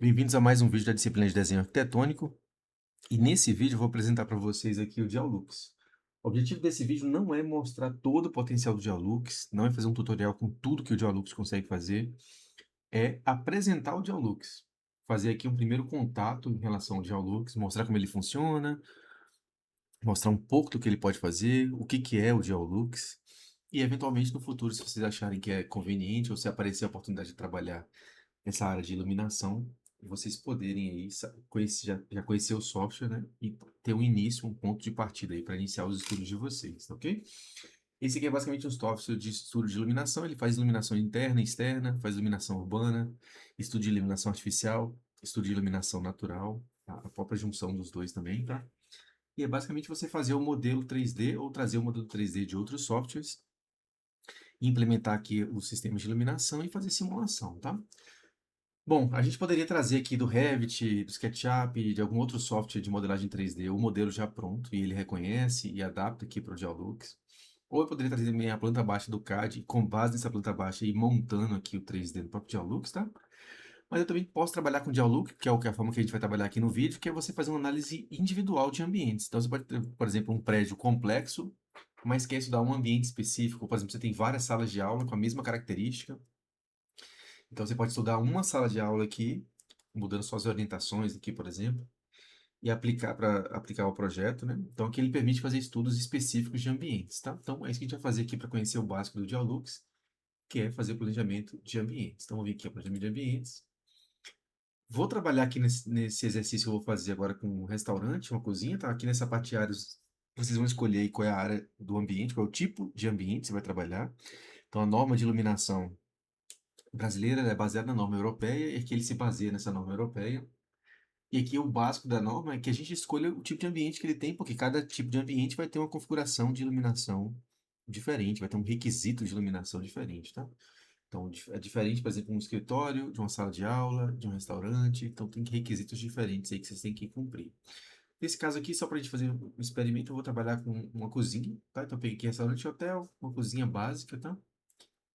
Bem-vindos a mais um vídeo da disciplina de desenho arquitetônico. E nesse vídeo eu vou apresentar para vocês aqui o Geolux. O objetivo desse vídeo não é mostrar todo o potencial do Geolux, não é fazer um tutorial com tudo que o Geolux consegue fazer, é apresentar o Geolux. Fazer aqui um primeiro contato em relação ao Geolux, mostrar como ele funciona, mostrar um pouco do que ele pode fazer, o que que é o Geolux. E eventualmente no futuro, se vocês acharem que é conveniente ou se aparecer a oportunidade de trabalhar essa área de iluminação, vocês poderem aí conhecer, já conhecer o software, né? E ter um início, um ponto de partida aí para iniciar os estudos de vocês, tá ok? Esse aqui é basicamente um software de estudo de iluminação. Ele faz iluminação interna e externa, faz iluminação urbana, estudo de iluminação artificial, estudo de iluminação natural, tá? A própria junção dos dois também, tá? E é basicamente você fazer o modelo 3D ou trazer o modelo 3D de outros softwares, implementar aqui os sistemas de iluminação e fazer simulação, tá? Bom, a gente poderia trazer aqui do Revit, do SketchUp, de algum outro software de modelagem 3D, o modelo já pronto, e ele reconhece e adapta aqui para o Geolux. Ou eu poderia trazer também a planta baixa do CAD, e com base nessa planta baixa, ir montando aqui o 3D no próprio Geolux, tá? Mas eu também posso trabalhar com o Geolux, que é a forma que a gente vai trabalhar aqui no vídeo, que é você fazer uma análise individual de ambientes. Então, você pode ter, por exemplo, um prédio complexo, mas quer estudar um ambiente específico. Por exemplo, você tem várias salas de aula com a mesma característica. Então, você pode estudar uma sala de aula aqui, mudando suas orientações aqui, por exemplo, e aplicar para aplicar o projeto, né? Então, aqui ele permite fazer estudos específicos de ambientes, tá? Então, é isso que a gente vai fazer aqui para conhecer o básico do Geolux, que é fazer o planejamento de ambientes. Então, vou vir aqui ao planejamento de ambientes. Vou trabalhar aqui nesse exercício que eu vou fazer agora com um restaurante, uma cozinha, tá? Aqui nessa parte de áreas, vocês vão escolher aí qual é a área do ambiente, qual é o tipo de ambiente que você vai trabalhar. Então, a norma de iluminação brasileira ela é baseada na norma europeia, e aqui ele se baseia nessa norma europeia. E aqui o básico da norma é que a gente escolha o tipo de ambiente que ele tem, porque cada tipo de ambiente vai ter uma configuração de iluminação diferente, vai ter um requisito de iluminação diferente, tá? Então, é diferente, por exemplo, um escritório, de uma sala de aula, de um restaurante, então tem requisitos diferentes aí que vocês têm que cumprir. Nesse caso aqui, só para a gente fazer um experimento, eu vou trabalhar com uma cozinha, tá? Então, eu peguei aqui restaurante e hotel, uma cozinha básica, tá?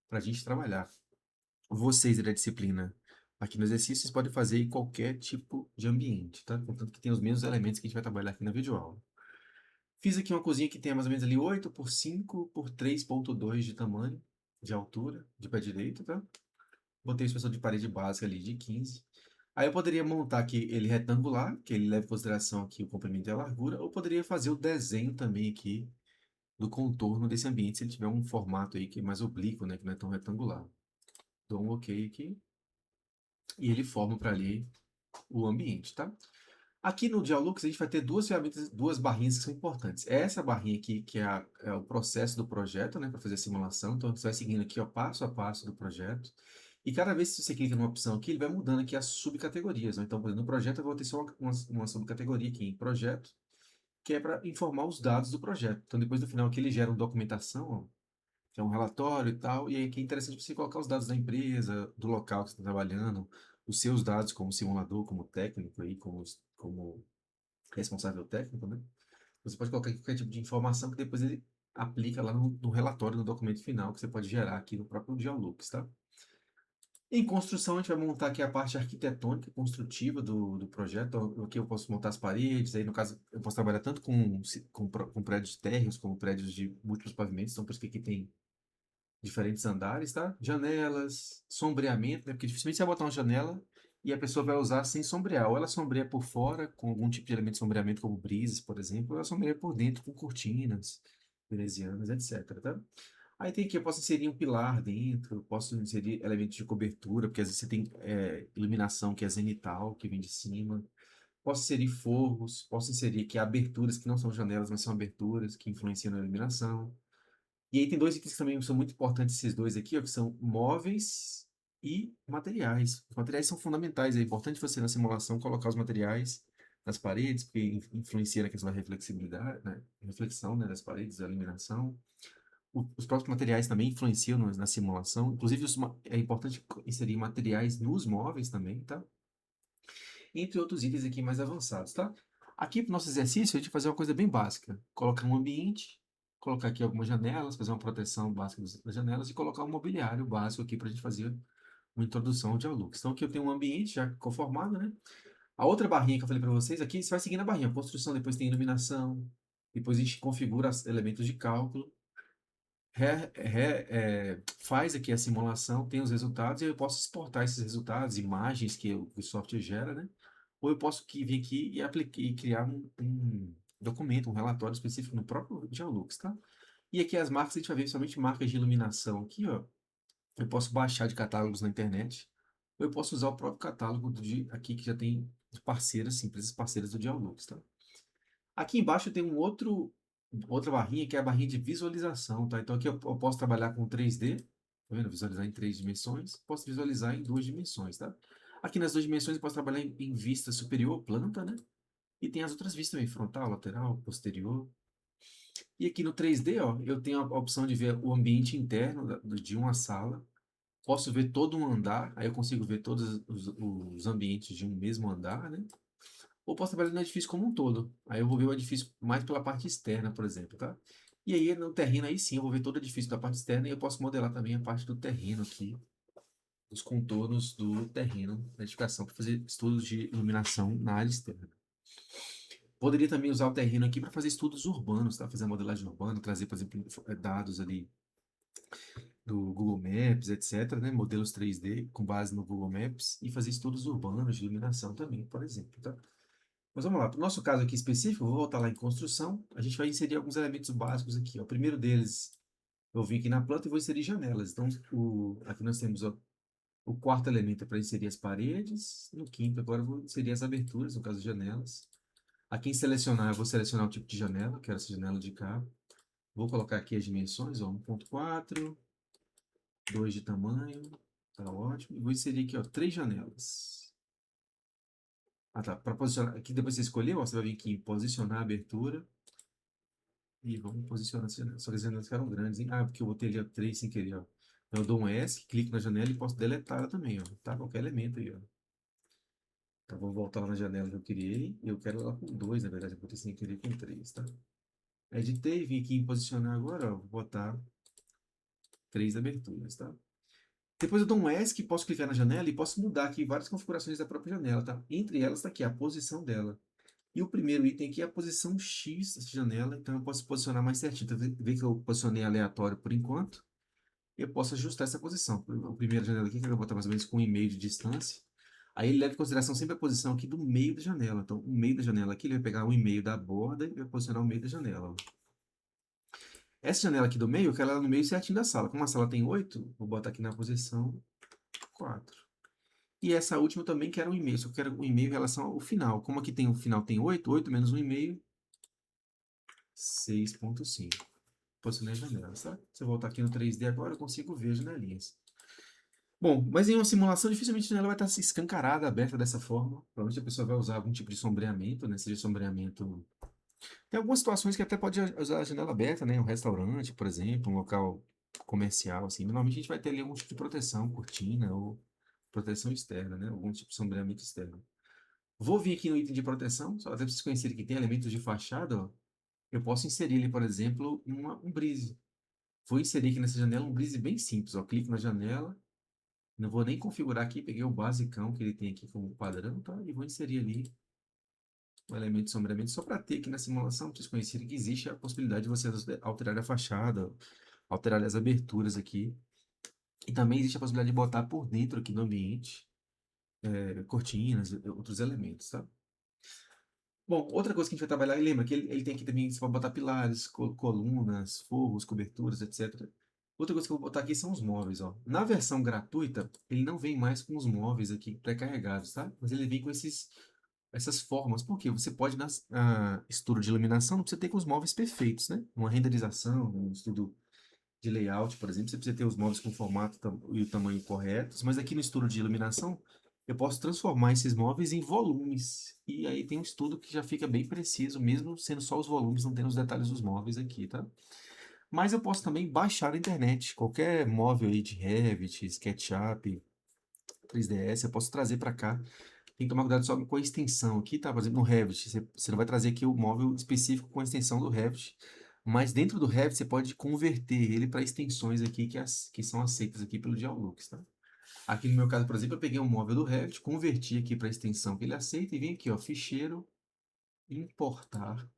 Para a gente trabalhar. Vocês da disciplina aqui no exercício, vocês podem fazer em qualquer tipo de ambiente, tá? Contanto que tem os mesmos elementos que a gente vai trabalhar aqui na videoaula. Fiz aqui uma cozinha que tem mais ou menos ali 8 por 5 por 3,2 de tamanho, de altura, de pé direito, tá? Botei a espessura de parede básica ali de 15. Aí eu poderia montar aqui ele retangular, que ele leva em consideração aqui o comprimento e a largura, ou poderia fazer o desenho também aqui do contorno desse ambiente, se ele tiver um formato aí que é mais oblíquo, né, que não é tão retangular. Dou um OK aqui, e ele forma para ali o ambiente, tá? Aqui no Dialux a gente vai ter duas ferramentas, duas barrinhas que são importantes. Essa barrinha aqui, que é o processo do projeto, né, para fazer a simulação. Então, você vai seguindo aqui, ó, passo a passo do projeto. E cada vez que você clica numa opção aqui, ele vai mudando aqui as subcategorias, né? Então, por exemplo, no projeto eu vou ter só uma subcategoria aqui em projeto, que é para informar os dados do projeto. Então, depois no final aqui ele gera uma documentação, ó, que é um relatório e tal, e aí aqui é interessante você colocar os dados da empresa, do local que você está trabalhando, os seus dados como simulador, como técnico aí, como responsável técnico, né? Você pode colocar aqui qualquer tipo de informação que depois ele aplica lá no relatório, no documento final, que você pode gerar aqui no próprio Geolux, tá? Em construção, a gente vai montar aqui a parte arquitetônica, construtiva do projeto. Então, aqui eu posso montar as paredes, aí no caso eu posso trabalhar tanto com prédios térreos como prédios de múltiplos pavimentos, então por isso que aqui tem diferentes andares, tá? Janelas, sombreamento, né? Porque dificilmente você vai botar uma janela e a pessoa vai usar sem sombrear. Ou ela sombreia por fora, com algum tipo de elemento de sombreamento, como brisas, por exemplo, ou ela sombreia por dentro com cortinas venezianas, etc, tá? Aí tem aqui, eu posso inserir um pilar dentro, posso inserir elementos de cobertura, porque às vezes você tem iluminação que é zenital, que vem de cima. Posso inserir forros, posso inserir aqui aberturas que não são janelas, mas são aberturas que influenciam na iluminação. E aí tem dois itens que também são muito importantes, esses dois aqui, ó, que são móveis e materiais. Os materiais são fundamentais, é importante você na simulação colocar os materiais nas paredes, porque influencia na questão da reflexibilidade, né? Reflexão, né, das paredes, da iluminação. Os próprios materiais também influenciam na simulação, inclusive é importante inserir materiais nos móveis também, tá? Entre outros itens aqui mais avançados, tá? Aqui para o nosso exercício, a gente vai fazer uma coisa bem básica. Colocar um ambiente, colocar aqui algumas janelas, fazer uma proteção básica das janelas e colocar um mobiliário básico aqui para a gente fazer uma introdução ao Dialux. Então aqui eu tenho um ambiente já conformado, né? A outra barrinha que eu falei para vocês, aqui você vai seguindo a barrinha, construção, depois tem iluminação, depois a gente configura elementos de cálculo, faz aqui a simulação, tem os resultados, e eu posso exportar esses resultados, imagens que o software gera, né? Ou eu posso vir aqui e criar um documento, um relatório específico no próprio Geolux, tá? E aqui as marcas, a gente vai ver somente marcas de iluminação aqui, ó. Eu posso baixar de catálogos na internet, ou eu posso usar o próprio catálogo aqui que já tem de parceiras, sim, empresas parceiras do Geolux, tá? Aqui embaixo tem outra barrinha que é a barrinha de visualização, tá? Então aqui eu posso trabalhar com 3D, tá vendo? Visualizar em 3 dimensões, posso visualizar em 2 dimensões, tá? Aqui nas 2 dimensões eu posso trabalhar em vista superior, planta, né? E tem as outras vistas também, frontal, lateral, posterior. E aqui no 3D, ó, eu tenho a opção de ver o ambiente interno de uma sala. Posso ver todo um andar, aí eu consigo ver todos os ambientes de um mesmo andar, né? Ou posso trabalhar no edifício como um todo. Aí eu vou ver o edifício mais pela parte externa, por exemplo, tá? E aí no terreno, aí sim, eu vou ver todo o edifício da parte externa e eu posso modelar também a parte do terreno aqui, os contornos do terreno da edificação, para fazer estudos de iluminação na área externa. Poderia também usar o terreno aqui para fazer estudos urbanos, tá? Fazer a modelagem urbana, trazer, por exemplo, dados ali do Google Maps, etc., né? Modelos 3D com base no Google Maps e fazer estudos urbanos de iluminação também, por exemplo, tá? Mas vamos lá, para o nosso caso aqui específico, eu vou voltar lá em construção, a gente vai inserir alguns elementos básicos aqui, ó. O primeiro deles, eu vim aqui na planta e vou inserir janelas. Então, aqui nós temos, ó, o quarto elemento é para inserir as paredes, no quinto agora eu vou inserir as aberturas, no caso janelas. Aqui em selecionar, eu vou selecionar o tipo de janela, quero essa janela de cá. Vou colocar aqui as dimensões, ó, 1.4, 2 de tamanho, tá ótimo. E vou inserir aqui, ó, 3 janelas. Ah, tá, para posicionar, aqui depois você escolheu, ó, você vai vir aqui em posicionar a abertura. E vamos posicionar as janelas. Só que as janelas ficaram grandes, hein? Ah, porque eu botei ali, ó, 3 sem querer, ó. Então eu dou um S, clico na janela e posso deletar ela também, ó. Tá? Qualquer elemento aí, ó. Então vou voltar lá na janela que eu criei. E eu quero ela com 2, na verdade. Eu botei sem querer com 3, tá? Editei, vim aqui em posicionar agora, ó. Vou botar 3 aberturas, tá? Depois eu dou um ESC, posso clicar na janela e posso mudar aqui várias configurações da própria janela, tá? Entre elas está aqui a posição dela. E o primeiro item aqui é a posição X dessa janela, então eu posso posicionar mais certinho. Então, vê que eu posicionei aleatório por enquanto. Eu posso ajustar essa posição. A primeira janela aqui, que eu vou botar mais ou menos com 1,5 de distância. Aí ele leva em consideração sempre a posição aqui do meio da janela. Então, o meio da janela aqui, ele vai pegar 1,5 da borda e vai posicionar o meio da janela, ó. Essa janela aqui do meio, eu quero ela no meio certinho da sala. Como a sala tem 8, vou botar aqui na posição 4. E essa última eu também quero 1,5, só que eu quero 1,5 em relação ao final. Como aqui tem o final tem 8, 8 menos 1,5, 6,5. Posicionei as janelas, tá? Se eu voltar aqui no 3D agora, eu consigo ver as janelinhas. Bom, mas em uma simulação, dificilmente a janela vai estar escancarada, aberta dessa forma. Provavelmente a pessoa vai usar algum tipo de sombreamento, né? Seja sombreamento. Tem algumas situações que até pode usar a janela aberta, né? Um restaurante, por exemplo, um local comercial, assim. Normalmente a gente vai ter ali algum tipo de proteção, cortina ou proteção externa, né? Algum tipo de sombreamento externo. Vou vir aqui no item de proteção, só até para vocês conhecerem que tem elementos de fachada, ó. Eu posso inserir ali, por exemplo, um brise. Vou inserir aqui nessa janela um brise bem simples, ó. Clico na janela. Não vou nem configurar aqui, peguei o basicão que ele tem aqui como padrão, tá? E vou inserir ali o elemento de sombreamento só para ter aqui na simulação, para vocês conhecerem que existe a possibilidade de você alterar a fachada, alterar as aberturas aqui. E também existe a possibilidade de botar por dentro aqui do ambiente, cortinas, outros elementos, tá? Bom, outra coisa que a gente vai trabalhar, lembra que ele tem aqui também, você pode botar pilares, colunas, forros, coberturas, etc. Outra coisa que eu vou botar aqui são os móveis, ó. Na versão gratuita, ele não vem mais com os móveis aqui pré-carregados, tá? Mas ele vem com essas formas. Por quê? Você pode, na estudo de iluminação, não precisa ter com os móveis perfeitos, né? Uma renderização, um estudo de layout, por exemplo, você precisa ter os móveis com o formato e o tamanho corretos, mas aqui no estudo de iluminação, eu posso transformar esses móveis em volumes. E aí tem um estudo que já fica bem preciso, mesmo sendo só os volumes, não tendo os detalhes dos móveis aqui, tá? Mas eu posso também baixar da internet, qualquer móvel aí de Revit, SketchUp, 3ds, eu posso trazer para cá. Tem que tomar cuidado só com a extensão aqui, tá? Por exemplo, no Revit, você não vai trazer aqui o móvel específico com a extensão do Revit, mas dentro do Revit você pode converter ele para extensões aqui que são aceitas aqui pelo Geolux, tá? Aqui no meu caso, por exemplo, eu peguei um móvel do Revit, converti aqui para a extensão que ele aceita e vim aqui, ó, ficheiro, importar,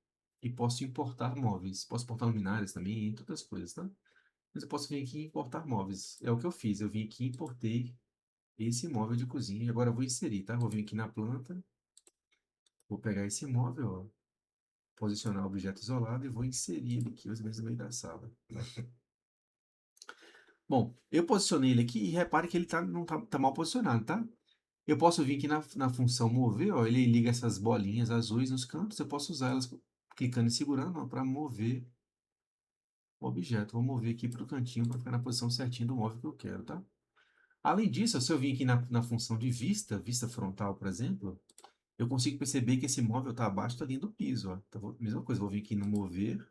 e posso importar móveis. Posso importar luminárias também, entre outras coisas, tá? Mas eu posso vir aqui e importar móveis. É o que eu fiz, eu vim aqui e importei esse móvel de cozinha. E agora eu vou inserir, tá? Vou vir aqui na planta, vou pegar esse móvel, ó, posicionar o objeto isolado e vou inserir ele aqui, mais ou menos no meio da sala. Bom, eu posicionei ele aqui e repare que ele não tá mal posicionado, tá? Eu posso vir aqui na função mover, ó, ele liga essas bolinhas azuis nos cantos, eu posso usar elas clicando e segurando para mover o objeto. Vou mover aqui para o cantinho para ficar na posição certinha do móvel que eu quero, tá? Além disso, se eu vir aqui na função de vista, vista frontal, por exemplo, eu consigo perceber que esse móvel está abaixo da linha do piso, ó. Então, mesma coisa, vou vir aqui no mover,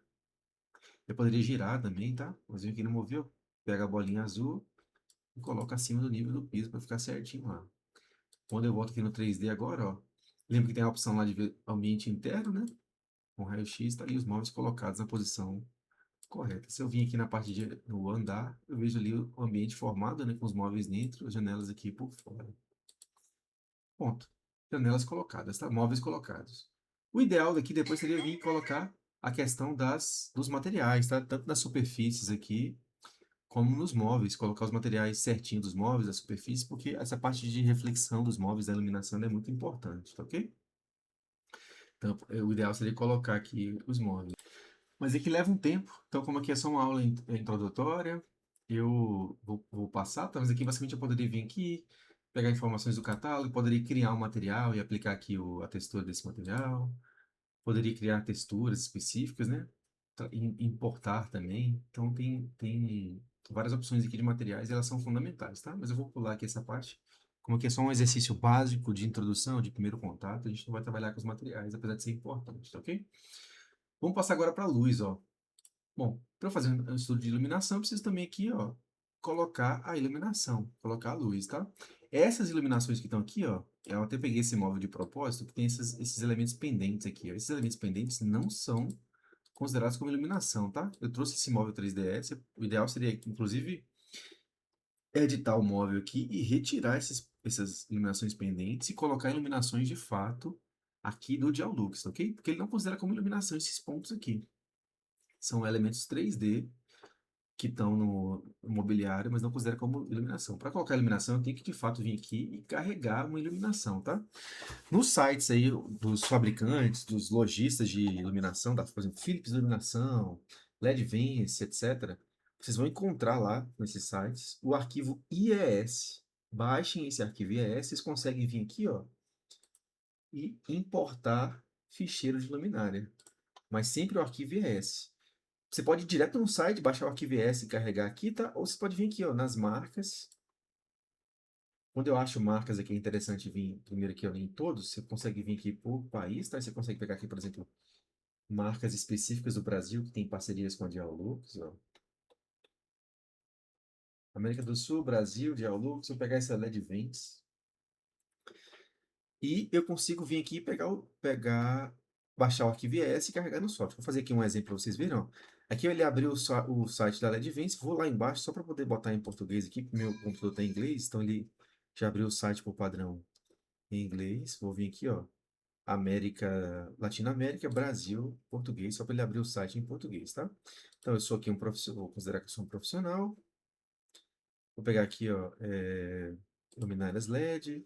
eu poderia girar também, tá? Vou vir aqui no mover, pega a bolinha azul e coloco acima do nível do piso para ficar certinho lá. Quando eu volto aqui no 3D agora, ó, lembra que tem a opção lá de ver ambiente interno, né? Com raio-x, tá ali os móveis colocados na posição correta. Se eu vim aqui na parte do andar, eu vejo ali o ambiente formado, né? Com os móveis dentro, as janelas aqui por fora. Ponto. Janelas colocadas, tá? Móveis colocados. O ideal daqui depois seria vir colocar a questão dos materiais, tá? Tanto nas superfícies aqui, como nos móveis, colocar os materiais certinho dos móveis, das superfícies, porque essa parte de reflexão dos móveis, da iluminação é muito importante, tá ok? Então, o ideal seria colocar aqui os móveis. Mas é que leva um tempo, então como aqui é só uma aula introdutória, eu vou passar, tá? Mas aqui basicamente eu poderia vir aqui, pegar informações do catálogo, poderia criar um material e aplicar aqui a textura desse material, poderia criar texturas específicas, né? Importar também, então tem várias opções aqui de materiais e elas são fundamentais, tá? Mas eu vou pular aqui essa parte, como aqui é só um exercício básico de introdução, de primeiro contato, a gente não vai trabalhar com os materiais, apesar de ser importante, tá ok? Vamos passar agora para a luz, ó. Bom, para fazer um estudo de iluminação, eu preciso também aqui, ó, colocar a iluminação, colocar a luz, tá? Essas iluminações que estão aqui, ó, eu até peguei esse móvel de propósito, que tem esses elementos pendentes aqui, ó. Esses elementos pendentes não são considerados como iluminação, tá? Eu trouxe esse móvel 3ds, o ideal seria, inclusive, editar o móvel aqui e retirar essas iluminações pendentes e colocar iluminações de fato aqui do Dialux, ok? Porque ele não considera como iluminação esses pontos aqui. São elementos 3D que estão no mobiliário, mas não considera como iluminação. Para colocar iluminação, eu tenho que de fato vir aqui e carregar uma iluminação, tá? Nos sites aí dos fabricantes, dos lojistas de iluminação, por exemplo, Philips Iluminação, LEDVence, etc., vocês vão encontrar lá nesses sites o arquivo IES. Baixem esse arquivo IES, vocês conseguem vir aqui, ó, e importar ficheiro de luminária. Mas sempre o arquivo IES. Você pode ir direto no site, baixar o arquivo ES e carregar aqui, tá? Ou você pode vir aqui, ó, nas marcas. Quando eu acho marcas aqui, é interessante vir primeiro aqui, ó, em todos. Você consegue vir aqui por país, tá? Você consegue pegar aqui, por exemplo, marcas específicas do Brasil que tem parcerias com a Dialux, ó. América do Sul, Brasil, Dialux. Vou pegar essa LED Vents. E eu consigo vir aqui e baixar o arquivo ES e carregar no software. Vou fazer aqui um exemplo para vocês verem, ó. Aqui ele abriu o site da LEDVence, vou lá embaixo só para poder botar em português aqui, porque meu computador está em inglês, então ele já abriu o site por padrão em inglês. Vou vir aqui, ó, Latinoamérica, Brasil, português, só para ele abrir o site em português, tá? Então eu sou aqui um profissional, vou considerar que eu sou um profissional. Vou pegar aqui, ó, luminárias LED.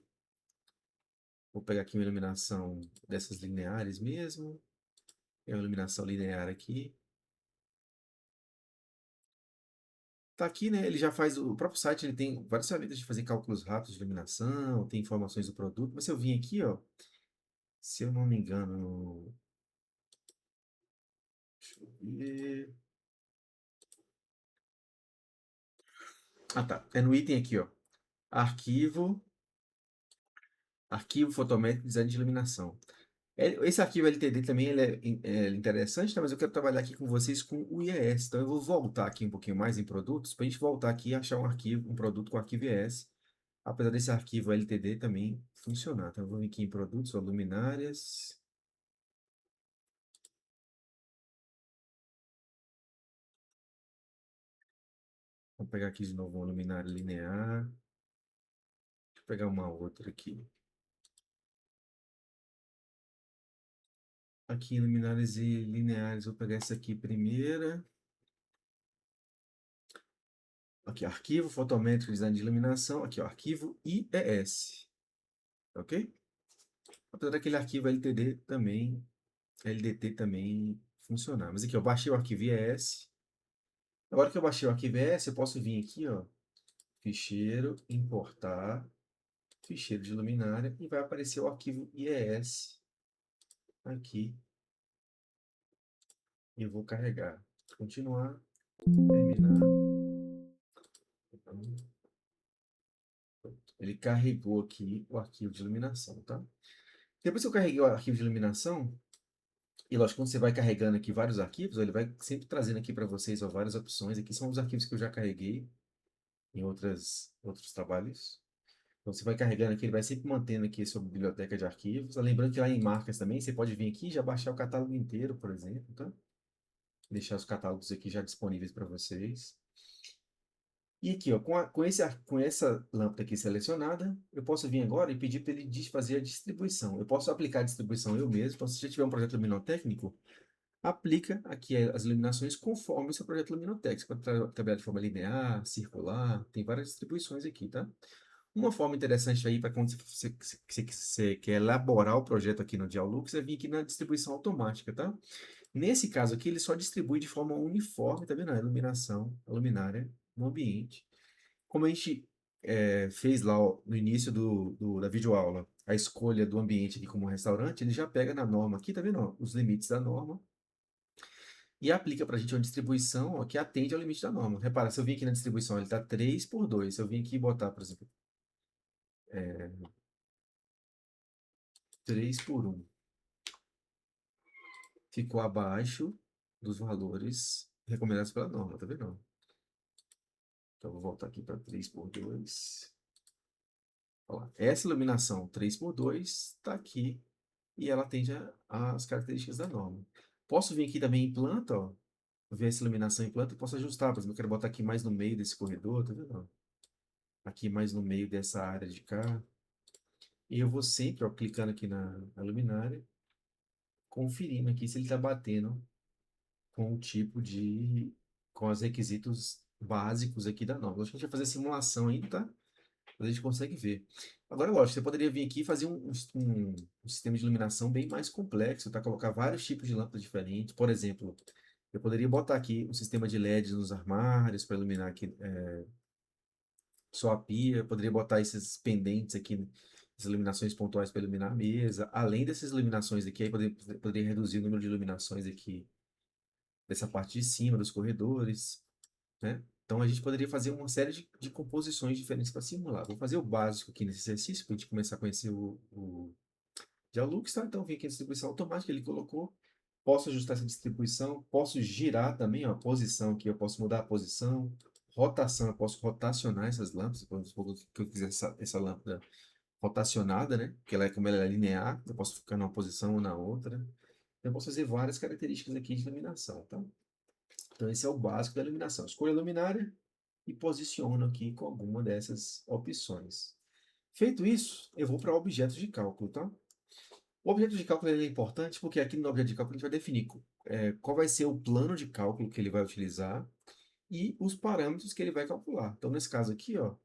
Vou pegar aqui uma iluminação dessas lineares mesmo. É uma iluminação linear aqui. Tá aqui, né? Ele já faz. O próprio site ele tem várias ferramentas de fazer cálculos rápidos de iluminação, tem informações do produto. Mas se eu vim aqui, ó, se eu não me engano. Deixa eu ver. Ah, tá. É no item aqui, ó. Arquivo. Arquivo fotométrico design de iluminação. Esse arquivo LTD também ele é interessante, tá? Mas eu quero trabalhar aqui com vocês com o IES. Então eu vou voltar aqui um pouquinho mais em produtos, para a gente voltar aqui e achar um produto com arquivo IES. Apesar desse arquivo LTD também funcionar. Então, vamos aqui em produtos, ó, luminárias. Vou pegar aqui de novo uma luminária linear. pegar uma outra aqui. Aqui, luminárias e lineares, vou pegar essa aqui primeira. Aqui, arquivo fotométrico design de iluminação. Aqui, ó, arquivo IES. Ok? Apesar daquele arquivo LDT também funcionar. Mas aqui, eu baixei o arquivo IES. Agora que eu baixei o arquivo IES, eu posso vir aqui, ó, ficheiro, importar, ficheiro de luminária, e vai aparecer o arquivo IES aqui. E eu vou carregar. Continuar, terminar. Então, ele carregou aqui o arquivo de iluminação, tá? Depois que eu carreguei o arquivo de iluminação, e lógico, quando você vai carregando aqui vários arquivos, ele vai sempre trazendo aqui para vocês ó, várias opções. Aqui são os arquivos que eu já carreguei em outros trabalhos. Então você vai carregando aqui, ele vai sempre mantendo aqui a sua biblioteca de arquivos. Lembrando que lá em marcas também, você pode vir aqui e já baixar o catálogo inteiro, por exemplo, tá? Deixar os catálogos aqui já disponíveis para vocês. E aqui, ó, com essa lâmpada aqui selecionada, eu posso vir agora e pedir para ele fazer a distribuição. Eu posso aplicar a distribuição eu mesmo. Então, se você tiver um projeto luminotécnico, aplica aqui as iluminações conforme o seu projeto luminotécnico. Você pode trabalhar de forma linear, circular, tem várias distribuições aqui, tá? Uma forma interessante aí para quando você quer elaborar o projeto aqui no Dialux é vir aqui na distribuição automática, tá? Nesse caso aqui, ele só distribui de forma uniforme, tá vendo? A iluminação, a luminária no ambiente. Como a gente fez lá ó, no início da videoaula, a escolha do ambiente aqui como restaurante, ele já pega na norma aqui, tá vendo? Ó, os limites da norma e aplica para a gente uma distribuição ó, que atende ao limite da norma. Repara, se eu vim aqui na distribuição, ele está 3 por 2. Se eu vim aqui e botar, por exemplo, 3 por 1, ficou abaixo dos valores recomendados pela norma, tá vendo? Então, vou voltar aqui para 3 por 2. Olha lá. Essa iluminação 3 por 2 está aqui e ela atende às características da norma. Posso vir aqui também em planta, ó, ver essa iluminação em planta e posso ajustar. Por exemplo, eu quero botar aqui mais no meio desse corredor, tá vendo? Aqui mais no meio dessa área de cá. E eu vou sempre, ó, clicando aqui na luminária, conferindo aqui se ele está batendo com o tipo de, com os requisitos básicos aqui da norma. Acho que a gente vai fazer simulação ainda, tá? Mas a gente consegue ver. Agora, lógico, você poderia vir aqui e fazer um sistema de iluminação bem mais complexo, tá? Colocar vários tipos de lâmpadas diferentes. Por exemplo, eu poderia botar aqui um sistema de LEDs nos armários para iluminar aqui só a pia. Eu poderia botar esses pendentes aqui, as iluminações pontuais para iluminar a mesa. Além dessas iluminações aqui, aí poderia reduzir o número de iluminações aqui dessa parte de cima dos corredores, né? Então a gente poderia fazer uma série de composições diferentes para simular. Vou fazer o básico aqui nesse exercício para a gente começar a conhecer o Dialux, tá? Então vem aqui a distribuição automática, ele colocou. Posso ajustar essa distribuição, posso girar também ó, a posição aqui, eu posso mudar a posição, rotação, eu posso rotacionar essas lâmpadas, que eu quiser essa lâmpada rotacionada, né? Porque como ela é linear, eu posso ficar numa posição ou na outra. Eu posso fazer várias características aqui de iluminação, tá? Então esse é o básico da iluminação. Escolho a luminária e posiciono aqui com alguma dessas opções. Feito isso, eu vou para objetos de cálculo, tá? O objeto de cálculo ele é importante porque aqui no objeto de cálculo a gente vai definir qual vai ser o plano de cálculo que ele vai utilizar e os parâmetros que ele vai calcular. Então, nesse caso aqui, ó,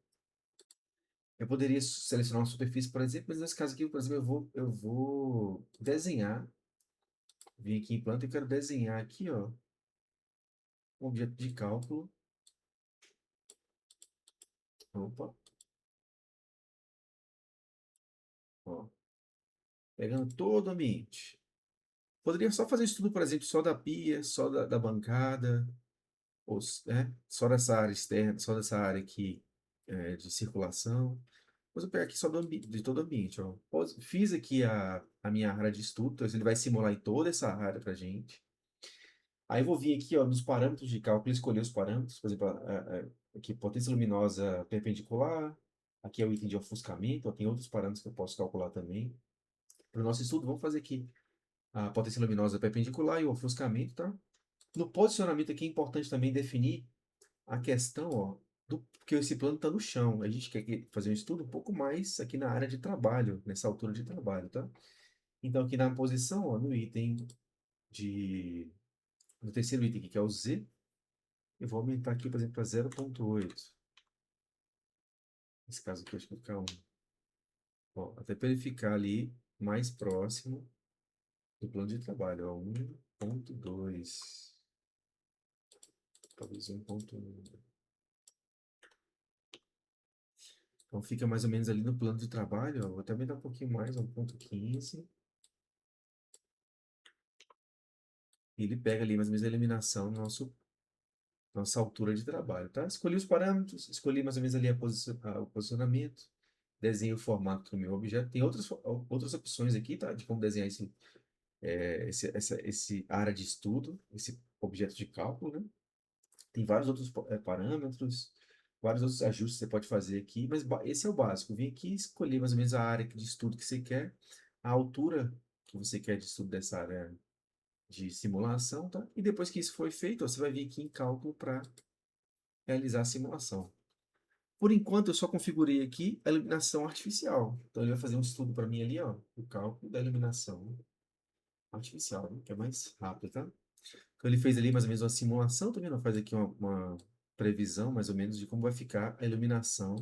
eu poderia selecionar uma superfície, por exemplo, mas nesse caso aqui, por exemplo, eu vou desenhar, vim aqui em planta e quero desenhar aqui, ó, um objeto de cálculo. Opa, ó, pegando todo o ambiente. Poderia só fazer isso tudo, por exemplo, só da pia, só da bancada, né? Só dessa área externa, só dessa área aqui de circulação. Mas eu pego aqui só de todo o ambiente. Ó. Fiz aqui a minha área de estudo, então ele vai simular em toda essa área para gente. Aí eu vou vir aqui ó, nos parâmetros de cálculo, escolher os parâmetros, por exemplo, aqui potência luminosa perpendicular, aqui é o item de ofuscamento, ó, tem outros parâmetros que eu posso calcular também. Para o nosso estudo, vamos fazer aqui a potência luminosa perpendicular e o ofuscamento, tá? No posicionamento aqui é importante também definir a questão, ó, porque esse plano está no chão. A gente quer fazer um estudo um pouco mais aqui na área de trabalho, nessa altura de trabalho, tá? Então, aqui na posição, ó, de, no terceiro item aqui, que é o Z, eu vou aumentar aqui, por exemplo, para 0,8. Nesse caso aqui, acho que vai ficar 1. Ó, até para ele ficar ali mais próximo do plano de trabalho, ó, 1,2. Talvez 1,1. Então fica mais ou menos ali no plano de trabalho, ó. Vou até aumentar um pouquinho mais, ó, 1,15. E ele pega ali mais ou menos a eliminação no nossa altura de trabalho, tá? Escolhi os parâmetros, escolhi mais ou menos ali o posicionamento, desenho o formato do meu objeto. Tem outras opções aqui, tá? De como desenhar esse área de estudo, esse objeto de cálculo, né? Tem vários outros parâmetros, vários outros ajustes que você pode fazer aqui, mas esse é o básico. Vim aqui escolher mais ou menos a área de estudo que você quer, a altura que você quer de estudo dessa área de simulação, tá? E depois que isso foi feito, ó, você vai vir aqui em cálculo para realizar a simulação. Por enquanto, eu só configurei aqui a iluminação artificial. Então, ele vai fazer um estudo para mim ali, ó, o cálculo da iluminação artificial, né, que é mais rápido, tá? Então, ele fez ali mais ou menos uma simulação, também não faz aqui uma previsão, mais ou menos, de como vai ficar a iluminação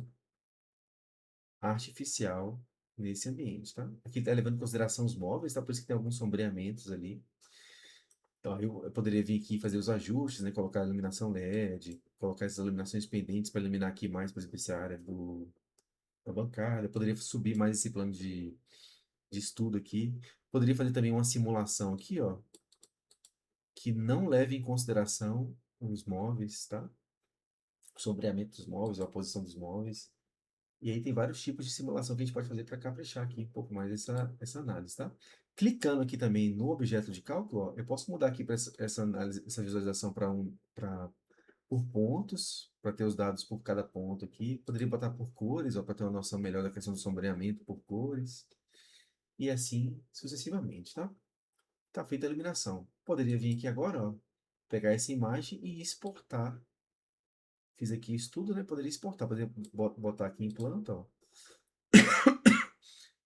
artificial nesse ambiente, tá? Aqui ele está levando em consideração os móveis, tá? Por isso que tem alguns sombreamentos ali. Então, eu poderia vir aqui e fazer os ajustes, né? Colocar a iluminação LED, colocar essas iluminações pendentes para iluminar aqui mais, por exemplo, essa área da bancada. Eu poderia subir mais esse plano de estudo aqui. Poderia fazer também uma simulação aqui, ó, que não leve em consideração os móveis, tá? O sombreamento dos móveis, a posição dos móveis. E aí tem vários tipos de simulação que a gente pode fazer para caprichar aqui um pouco mais essa análise, tá? Clicando aqui também no objeto de cálculo, ó, eu posso mudar aqui para essa análise, essa visualização por pontos, para ter os dados por cada ponto aqui. Poderia botar por cores, para ter uma noção melhor da questão do sombreamento por cores. E assim sucessivamente, tá? Tá feita a eliminação. Poderia vir aqui agora, ó, pegar essa imagem e exportar. Fiz aqui estudo, né? Poderia exportar, por exemplo, botar aqui em planta, ó,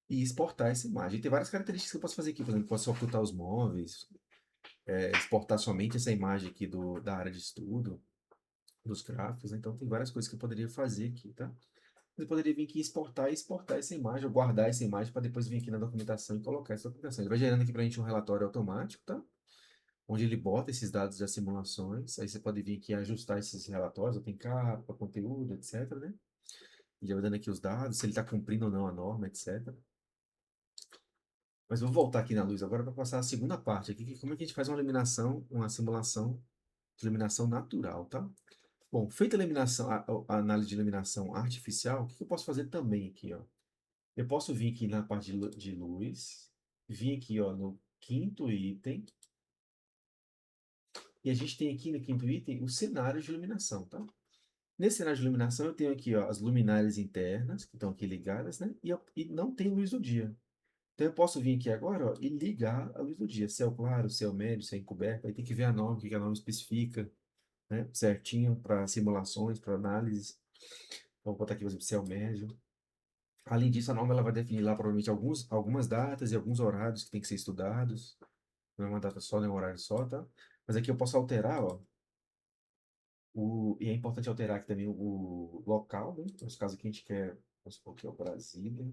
e exportar essa imagem. Tem várias características que eu posso fazer aqui. Por exemplo, posso ocultar os móveis, exportar somente essa imagem aqui da área de estudo, dos gráficos, né? Então tem várias coisas que eu poderia fazer aqui, tá? Eu poderia vir aqui e exportar essa imagem, ou guardar essa imagem para depois vir aqui na documentação e colocar essa documentação. Ele vai gerando aqui para a gente um relatório automático, tá? Onde ele bota esses dados das simulações. Aí você pode vir aqui e ajustar esses relatórios, tem capa, conteúdo, etc, né? E já vai dando aqui os dados, se ele está cumprindo ou não a norma, etc. Mas vou voltar aqui na luz agora para passar a segunda parte aqui, que é como é que a gente faz uma eliminação, uma simulação de eliminação natural, tá? Bom, feita a eliminação, a análise de eliminação artificial, o que eu posso fazer também aqui, ó? Eu posso vir aqui na parte de luz, vir aqui, ó, no quinto item, e a gente tem aqui no quinto item o cenário de iluminação, tá? Nesse cenário de iluminação eu tenho aqui, ó, as luminárias internas, que estão aqui ligadas, né? E não tem luz do dia. Então eu posso vir aqui agora, ó, e ligar a luz do dia. Céu claro, céu médio, céu encoberto. Aí tem que ver a norma, o que a norma especifica, né? Certinho para simulações, para análise. Então, vou botar aqui, por exemplo, céu médio. Além disso, a norma ela vai definir lá provavelmente algumas datas e alguns horários que tem que ser estudados. Não é uma data só, nem um horário só, tá? Mas aqui eu posso alterar, ó. E é importante alterar aqui também o local, né? Nos casos aqui a gente quer, vamos supor que é o Brasília.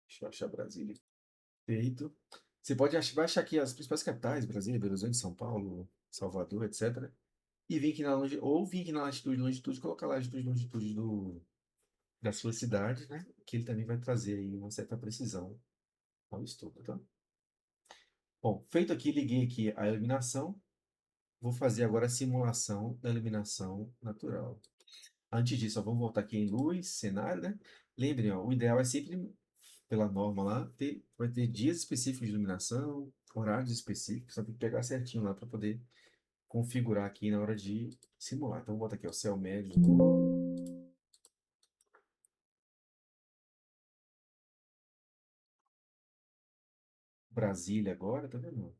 Deixa eu achar Brasília. Feito. Você vai achar aqui as principais capitais, Brasília, Belo Horizonte, São Paulo, Salvador, etc. E vir aqui ou vir aqui na latitude e longitude, colocar lá a latitude e longitude da sua cidade, né? Que ele também vai trazer aí uma certa precisão ao estudo, tá? Bom, feito aqui, liguei aqui a iluminação. Vou fazer agora a simulação da iluminação natural. Antes disso, ó, vamos voltar aqui em luz, cenário, né? Lembrem, ó, o ideal é sempre, pela norma lá, vai ter dias específicos de iluminação, horários específicos, só tem que pegar certinho lá para poder configurar aqui na hora de simular. Então, vou botar aqui, ó, céu médio, Brasília agora, tá vendo?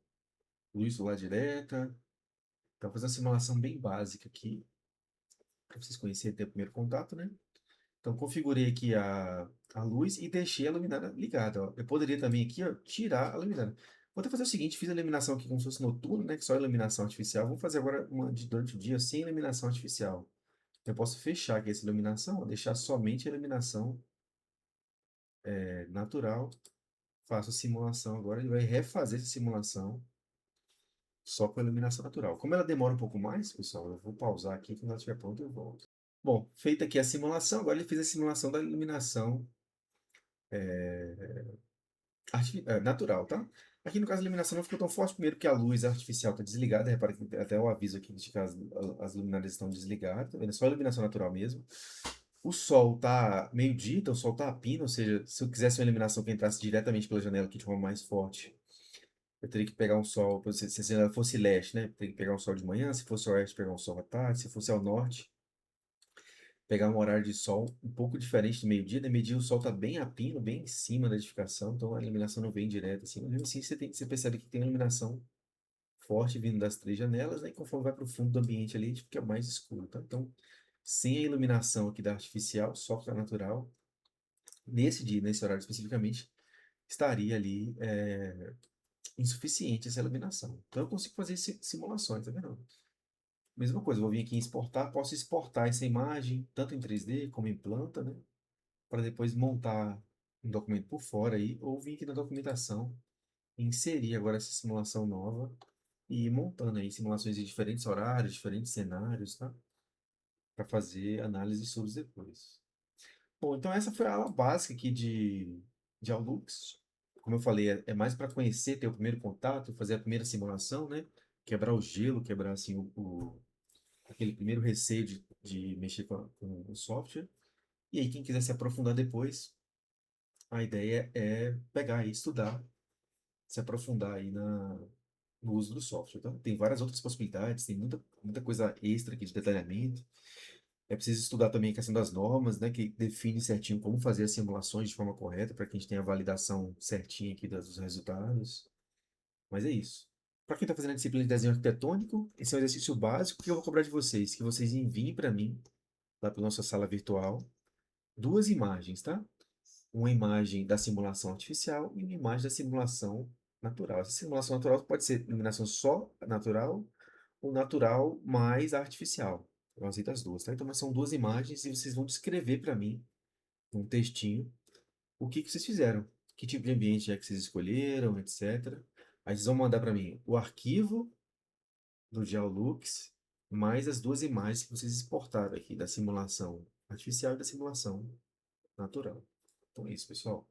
Luz solar direta. Então, vou fazer uma simulação bem básica aqui, para vocês conhecerem ter o primeiro contato, né? Então, configurei aqui a luz e deixei a luminária ligada, ó. Eu poderia também aqui, ó, tirar a luminária. Vou até fazer o seguinte, fiz a iluminação aqui como se fosse noturno, né? Que só iluminação artificial. Vou fazer agora uma de durante o dia sem iluminação artificial. Eu posso fechar aqui essa iluminação, ó, deixar somente a iluminação natural. Faço a simulação agora, ele vai refazer essa simulação só com a iluminação natural. Como ela demora um pouco mais, pessoal, eu vou pausar aqui, quando ela estiver pronta eu volto. Bom, feita aqui a simulação, agora ele fez a simulação da iluminação natural, tá? Aqui no caso a iluminação não ficou tão forte, primeiro que a luz artificial está desligada, repara que tem até o aviso aqui de que as luminárias estão desligadas, tá vendo? É só a iluminação natural mesmo. O sol tá meio-dia, então o sol tá a pino, ou seja, se eu quisesse uma iluminação que entrasse diretamente pela janela aqui de forma mais forte, eu teria que pegar um sol, se a janela fosse leste, né? Teria que pegar um sol de manhã, se fosse oeste, pegar um sol à tarde, se fosse ao norte, pegar um horário de sol um pouco diferente do meio-dia. No meio-dia o sol está bem a pino, bem em cima da edificação, então a iluminação não vem direto assim. Mas mesmo assim você percebe que tem uma iluminação forte vindo das três janelas, né? E conforme vai para o fundo do ambiente ali, fica mais escuro, tá? Então, sem a iluminação aqui da artificial, só com a natural, nesse dia, nesse horário especificamente, estaria ali insuficiente essa iluminação. Então eu consigo fazer simulações, tá vendo? Mesma coisa, vou vir aqui em exportar, posso exportar essa imagem, tanto em 3D como em planta, né? Para depois montar um documento por fora aí, ou vir aqui na documentação, inserir agora essa simulação nova e ir montando aí simulações de diferentes horários, diferentes cenários, tá? Para fazer análise sobre os depois. Bom, então essa foi a aula básica aqui de Aulux. Como eu falei, é mais para conhecer, ter o primeiro contato, fazer a primeira simulação, né? Quebrar o gelo, quebrar assim aquele primeiro receio de mexer com o software. E aí, quem quiser se aprofundar depois, a ideia é pegar e estudar, se aprofundar aí no uso do software. Então, tem várias outras possibilidades, tem muita coisa extra aqui de detalhamento. É preciso estudar também a questão das normas, né, que define certinho como fazer as simulações de forma correta, para que a gente tenha a validação certinha aqui dos resultados. Mas é isso. Para quem está fazendo a disciplina de desenho arquitetônico, esse é um exercício básico que eu vou cobrar de vocês, que vocês enviem para mim, lá pela nossa sala virtual, duas imagens, tá? Uma imagem da simulação artificial e uma imagem da simulação natural. Essa simulação natural pode ser iluminação só natural ou natural mais artificial. Eu aceito as duas, tá? Então, mas são duas imagens e vocês vão descrever para mim, um textinho, o que vocês fizeram. Que tipo de ambiente é que vocês escolheram, etc. Aí vocês vão mandar para mim o arquivo do GeoLux, mais as duas imagens que vocês exportaram aqui, da simulação artificial e da simulação natural. Então é isso, pessoal.